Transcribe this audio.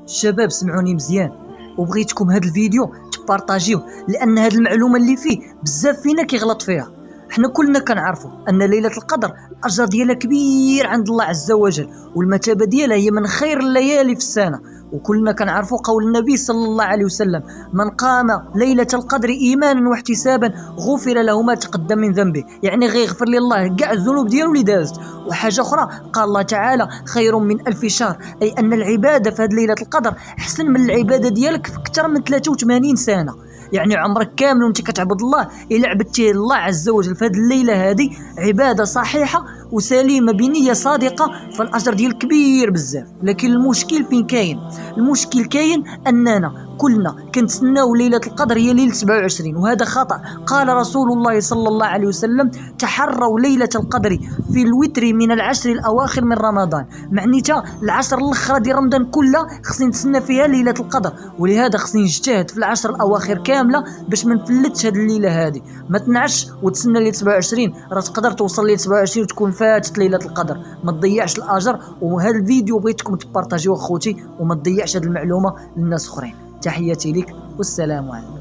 الشباب سمعوني مزيان، وبغيتكم هذا الفيديو تبارطاجيوه، لان هذه المعلومه اللي فيه بزاف فينا كيغلط فيها. حنا كلنا كنعرفوا ان ليله القدر الاجر ديالها كبير عند الله عز وجل، والمثابه ديالها هي من خير الليالي في السنه. وكلنا كنعرفوا قول النبي صلى الله عليه وسلم: من قام ليله القدر ايمانا واحتسابا غفر له ما تقدم من ذنبه، يعني غيغفر لي الله كاع الذنوب ديالو اللي دازت. وحاجه اخرى قال الله تعالى: خير من 1000 شهر، اي ان العباده في هذه ليله القدر احسن من العباده ديالك في اكثر من 83 سنه. يعني عمرك كامل وانت كتعبد الله الا عبدتيه الله عز وجل في هذه الليله هذه عباده صحيحه وسليمه بنيه صادقه، فالاجر ديالك كبير بزاف. لكن المشكل فين كاين؟ المشكل كاين اننا كلنا كنتسناو ليله القدر هي ليله 27، وهذا خطا. قال رسول الله صلى الله عليه وسلم: تحروا ليله القدر في الوتر من العشر الاواخر من رمضان. معنيتها العشر الاخرى ديال رمضان كلها خصني نتسنى فيها ليله القدر، ولهذا خصني نجتهد في العشر الاواخر كامله باش ما نفلتش هذه الليله هذه. ما تنعش وتسنى ليله 27، راه تقدر توصل ليله 27 وتكون فاتت ليله القدر. ما تضيعش الاجر. وهذا الفيديو بغيتكم تبارطاجيوه اخوتي، وما تضيعش هذه المعلومه للناس اخرين. تحياتي لك والسلام عليكم.